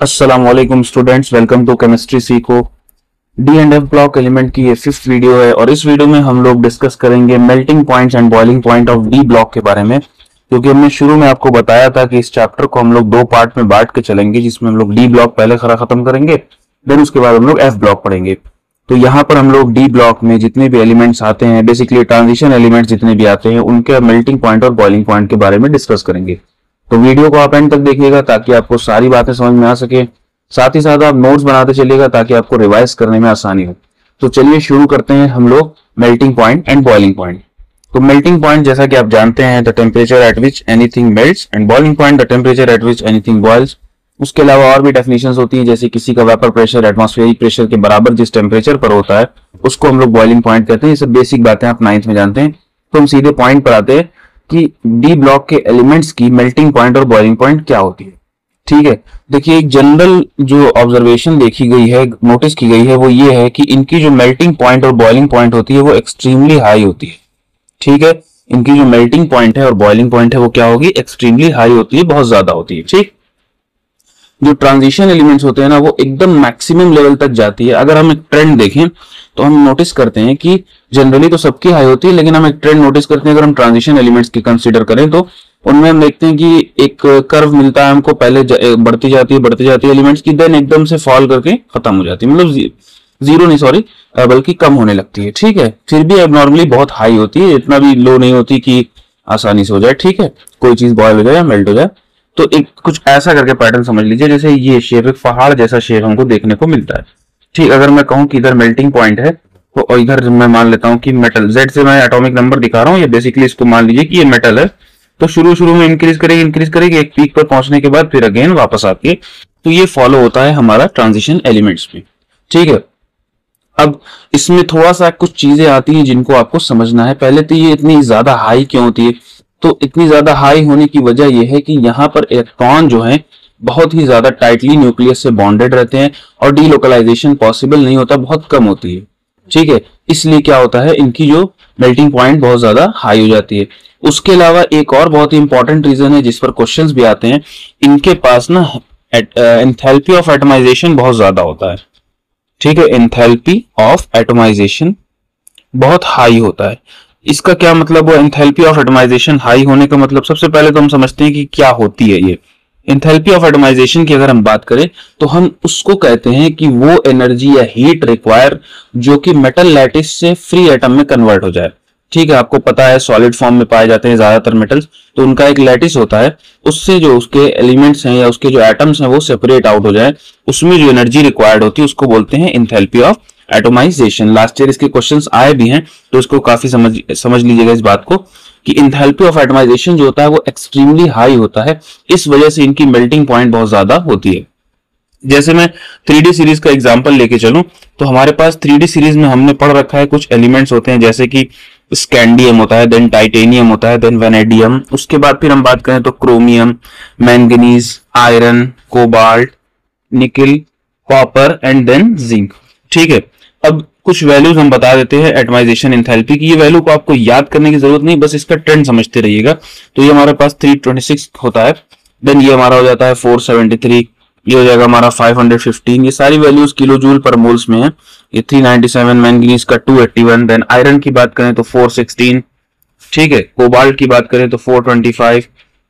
अस्सलामुअलैकुम students, welcome to chemistry सीखो। D and F block element की ये 5th वीडियो है और इस वीडियो में हम लोग डिस्कस करेंगे melting points and boiling point of D block के बारे में। क्योंकि हमने शुरू में आपको बताया था कि इस चैप्टर को हम लोग 2 पार्ट में बांट के चलेंगे, जिसमें हम लोग डी ब्लॉक पहले खत्म करेंगे, देन उसके बाद हम लोग एफ ब्लॉक पढ़ेंगे। तो यहाँ पर हम लोग डी ब्लॉक में जितने भी एलिमेंट्स आते हैं, बेसिकली ट्रांजिशन एलिमेंट्स जितने भी आते हैं, उनके मेल्टिंग पॉइंट और बॉइलिंग पॉइंट के बारे में डिस्कस करेंगे। तो वीडियो को आप एंड तक देखिएगा ताकि आपको सारी बातें समझ में आ सके। साथ ही साथ आप नोट्स बनाते चलिएगा ताकि आपको रिवाइज करने में आसानी हो। तो चलिए शुरू करते हैं हम लोग melting point and boiling point. तो मेल्टिंग पॉइंट जैसा कि आप जानते हैं, the temperature at which anything melts, and boiling point the temperature at which anything boils. उसके अलावा और भी डेफिनेशंस होती है, जैसे किसी का वेपर प्रेशर एटमॉस्फेरिक प्रेशर के बराबर जिस टेम्परेचर पर होता है उसको हम लोग बॉइलिंग पॉइंट कहते हैं। ये सब बेसिक बातें आप 9th में जानते हैं। तो हम सीधे पॉइंट पर आते हैं कि डी ब्लॉक के एलिमेंट्स की मेल्टिंग पॉइंट और बॉइलिंग पॉइंट क्या होती है। ठीक है, देखिए एक जनरल जो ऑब्जर्वेशन देखी गई है, नोटिस की गई है, वो ये है कि इनकी जो मेल्टिंग पॉइंट और बॉइलिंग पॉइंट होती है वो एक्सट्रीमली हाई होती है। ठीक है, इनकी जो मेल्टिंग पॉइंट है और बॉइलिंग पॉइंट है वो क्या होगी, एक्सट्रीमली हाई होती है, बहुत ज्यादा होती है। ठीक, जो ट्रांजिशन एलिमेंट्स होते हैं ना, वो एकदम मैक्सिमम लेवल तक जाती है। अगर हम एक ट्रेंड देखें तो हम नोटिस करते हैं कि जनरली तो सबकी हाई होती है, लेकिन हम एक ट्रेंड नोटिस करते हैं अगर हम ट्रांजिशन एलिमेंट्स की कंसीडर करें तो उनमें हम देखते हैं कि एक कर्व मिलता है हमको, पहले बढ़ती जाती है एलिमेंट्स की, देन एकदम से फॉल करके खत्म हो जाती है, मतलब जीरो नहीं, सॉरी, बल्कि कम होने लगती है। ठीक है, फिर भी एबनॉर्मली बहुत हाई होती है, इतना भी लो नहीं होती कि आसानी से हो जाए। ठीक है, कोई चीज बॉयल हो जाए या मेल्ट हो जाए। तो एक कुछ ऐसा करके पैटर्न समझ लीजिए, जैसे ये शेप, एक पहाड़ जैसा शेप हमको देखने को मिलता है। ठीक, अगर मैं कहूं कि इधर मेल्टिंग पॉइंट है तो इधर मैं मान लेता हूं कि मेटल, जेड से मैं एटॉमिक नंबर दिखा रहा हूं, ये बेसिकली इसको मान लीजिए कि ये मेटल है। तो शुरू में इंक्रीज करेगी एक पीक पर पहुंचने के बाद फिर अगेन वापस आती है। तो ये फॉलो होता है हमारा ट्रांजिशन एलिमेंट्स में। ठीक है, अब इसमें थोड़ा सा कुछ चीजें आती हैं जिनको आपको समझना है। पहले तो ये इतनी ज्यादा हाई क्यों होती है, तो इतनी ज्यादा हाई होने की वजह यह है कि यहाँ पर इलेक्ट्रॉन जो है बहुत ही ज्यादा टाइटली न्यूक्लियस से बॉन्डेड रहते हैं और डीलोकलाइजेशन पॉसिबल नहीं होता, बहुत कम होती है। ठीक है, इसलिए क्या होता है, इनकी जो मेल्टिंग पॉइंट बहुत ज्यादा हाई हो जाती है। उसके अलावा एक और बहुत ही इंपॉर्टेंट रीजन है जिस पर क्वेश्चंस भी आते हैं, इनके पास ना एंथैल्पी ऑफ एटमाइजेशन बहुत ज्यादा होता है। ठीक है, एंथैल्पी ऑफ एटमाइजेशन बहुत हाई होता है। इसका क्या मतलब, वो एंथैल्पी ऑफ एटमाइजेशन हाई होने का मतलब, सबसे पहले तो हम समझते हैं कि क्या होती है ये एंथैल्पी ऑफ एटमाइजेशन की। अगर हम बात करें तो हम उसको कहते हैं कि वो एनर्जी या हीट रिक्वायर जो कि मेटल लैटिस से फ्री एटम में कन्वर्ट हो जाए। ठीक है, आपको पता है सॉलिड फॉर्म में पाए जाते हैं ज्यादातर मेटल्स, तो उनका एक लैटिस होता है, उससे जो उसके एलिमेंट्स हैं या उसके जो एटम्स हैं वो सेपरेट आउट हो जाए, उसमें जो एनर्जी रिक्वायर्ड होती है उसको बोलते हैं enthalpy of atomisation. Last year इसके क्वेश्चंस आए भी हैं, तो इसको काफी समझ लीजिएगा इस बात को कि एंथैल्पी ऑफ एटमाइजेशन जो होता है वो एक्सट्रीमली हाई होता है। इस वजह से इनकी मेल्टिंग पॉइंट बहुत ज्यादा होती है। जैसे मैं 3D सीरीज का एग्जांपल लेके चलूं तो हमारे पास 3D सीरीज में हमने पढ़ रखा है, कुछ एलिमेंट्स होते हैं जैसे कि स्कैंडियम होता है, देन टाइटेनियम होता है, देन वेनेडियम। उसके बाद फिर हम बात करें तो क्रोमियम, मैंगनीज, आयरन, कोबाल्ट, निकल, कॉपर एंड देन जिंक। ठीक है, अब कुछ वैल्यूज हम बता देते हैं एटमाइजेशन एंथैल्पी की। ये वैल्यू को आपको याद करने की जरूरत नहीं, बस इसका ट्रेंड समझते रहिएगा। तो ये हमारे पास 326 होता है, देन ये हमारा हो जाता है 473, ये हो जाएगा हमारा 515। ये सारी वैल्यूज किलो जूल पर मोल्स में है। ये 397, मैंगनीज का 281, देन आयरन की बात करें तो 416। ठीक है, कोबाल्ट की बात करें तो 425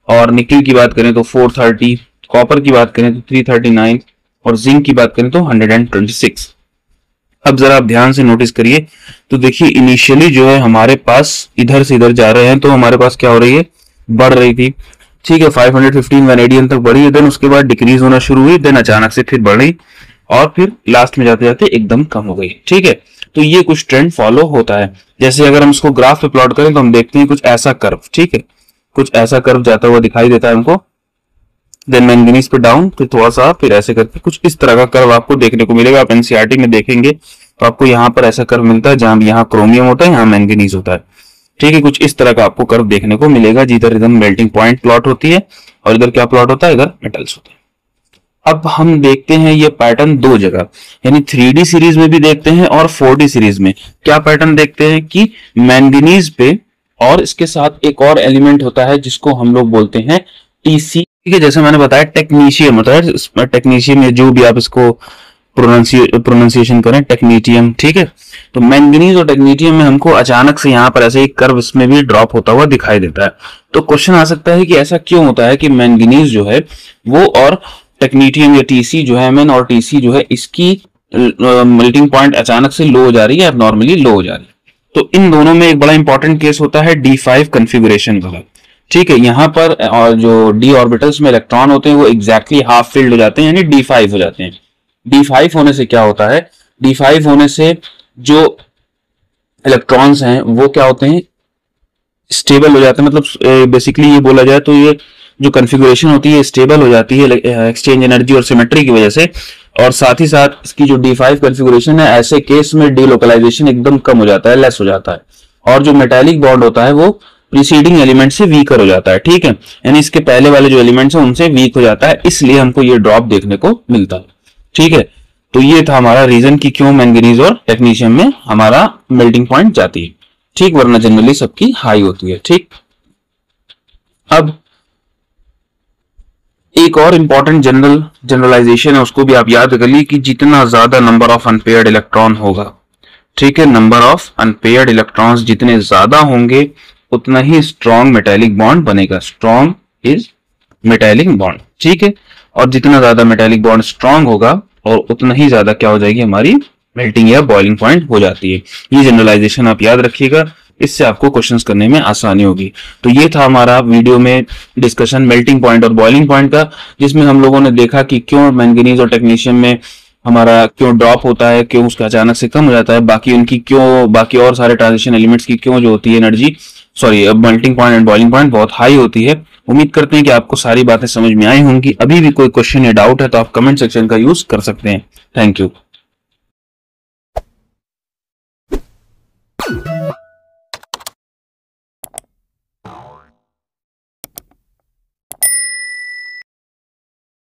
और निकल की बात करें तो 430, कॉपर की बात करें तो 339 और जिंक की बात करें तो 126। अब जरा आप ध्यान से नोटिस करिए तो देखिए इनिशियली जो है हमारे पास इधर से इधर जा रहे हैं, तो हमारे पास क्या हो रही है, बढ़ रही थी। ठीक है, 515 वेनेडियम तक बढ़ी, देन उसके बाद डिक्रीज होना शुरू हुई, देन अचानक से फिर बढ़ रही और फिर लास्ट में जाते जाते एकदम कम हो गई। ठीक है, तो ये कुछ ट्रेंड फॉलो होता है। जैसे अगर हम इसको ग्राफ पे प्लॉट करें तो हम देखते हैं कुछ ऐसा कर्व। ठीक है, कुछ ऐसा कर्व जाता हुआ दिखाई देता है हमको, देन मैंगनीज पे डाउन, फिर थोड़ा सा, फिर ऐसे करके कुछ इस तरह का कर्व आपको देखने को मिलेगा। आप एनसीईआरटी में देखेंगे तो आपको यहाँ पर ऐसा कर्व मिलता है जहां यहाँ क्रोमियम होता है, यहाँ मैंगनीज होता है। ठीक है, कुछ इस तरह का आपको कर्व देखने को मिलेगा, जिधर इधर मेल्टिंग पॉइंट प्लॉट होती है और इधर क्या प्लॉट होता है, इधर मेटल्स होते हैं। अब हम देखते हैं ये पैटर्न दो जगह, यानी 3D सीरीज में भी देखते हैं और 4D सीरीज में। क्या पैटर्न देखते हैं कि मैंगनीज पे और इसके साथ एक और एलिमेंट होता है जिसको हम लोग बोलते हैं TC ठीक है, जैसे मैंने बताया टेक्नीशियम मतलब टेक्नीशियम, जो भी आप इसको प्रोनाउंसिएशन करें, टेक्नीटियम। ठीक है, तो मैंगनीज और टेक्नीटियम में हमको अचानक से यहाँ पर ऐसे एक कर्व इसमें भी ड्रॉप होता हुआ दिखाई देता है। तो क्वेश्चन आ सकता है कि ऐसा क्यों होता है कि मैंगनीज जो है वो और टेक्नीटियम या टीसी जो है, एमएन और टीसी जो है, इसकी मेल्टिंग पॉइंट अचानक से लो हो जा रही है, नॉर्मली लो हो जा रही है। तो इन दोनों में एक बड़ा इंपॉर्टेंट केस होता है D5 कन्फिगुरेशन वाला। ठीक है, यहाँ पर और जो डी ऑर्बिटल्स में इलेक्ट्रॉन होते हैं वो एग्जैक्टली हाफ फिल्ड हो जाते हैं, यानी D5 हो जाते हैं। D5 होने से क्या होता है, D5 होने से जो इलेक्ट्रॉन्स हैं वो क्या होते हैं, स्टेबल हो जाते हैं। मतलब बेसिकली ये बोला जाए तो ये जो कन्फिगुरेशन होती है स्टेबल हो जाती है एक्सचेंज एनर्जी और सिमेट्री की वजह से। और साथ ही साथ इसकी जो D5 कन्फिगुरेशन है, ऐसे केस में डीलोकलाइजेशन एकदम कम हो जाता है, लेस हो जाता है। और जो मेटालिक बॉन्ड होता है वो प्रीसीडिंग एलिमेंट से वीकर हो जाता है। ठीक है, यानी इसके पहले वाले जो एलिमेंट्स हैं उनसे वीक हो जाता है, इसलिए हमको ये ड्रॉप देखने को मिलता है। ठीक है, तो ये था हमारा रीजन कि क्यों मैंगनीज और टेक्नीशियम में हमारा मेल्टिंग पॉइंट जाती है। ठीक, वरना जनरली सबकी हाई होती है। ठीक, अब एक और इंपॉर्टेंट जनरलाइजेशन है, उसको भी आप याद कर ली कि जितना ज्यादा नंबर ऑफ अनपेयर्ड इलेक्ट्रॉन होगा, ठीक है, नंबर ऑफ अनपेयर्ड इलेक्ट्रॉन्स जितने ज्यादा होंगे उतना ही स्ट्रॉन्ग मेटालिक बॉन्ड बनेगा। Strong is metallic bond. ठीक है, और जितना ज्यादा मेटालिक बॉन्ड स्ट्रॉन्ग होगा और उतना ही ज्यादा क्या हो जाएगी, हमारी मेल्टिंग या बॉइलिंग पॉइंट हो जाती है। ये जनरलाइजेशन आप याद रखिएगा, इससे आपको क्वेश्चंस करने में आसानी होगी। तो ये था हमारा वीडियो में डिस्कशन मेल्टिंग पॉइंट और बॉइलिंग पॉइंट का, जिसमें हम लोगों ने देखा कि क्यों मैंगनीज और टेक्नीशियम में हमारा क्यों ड्रॉप होता है, क्यों उसका अचानक से कम हो जाता है, बाकी उनकी क्यों, बाकी और सारे ट्रांजिशन एलिमेंट्स की क्यों जो होती है energy, melting point and boiling point बहुत हाई होती है। उम्मीद करते हैं कि आपको सारी बातें समझ में आई होंगी। अभी भी कोई क्वेश्चन या डाउट है तो आप कमेंट सेक्शन का यूज कर सकते हैं। Thank you.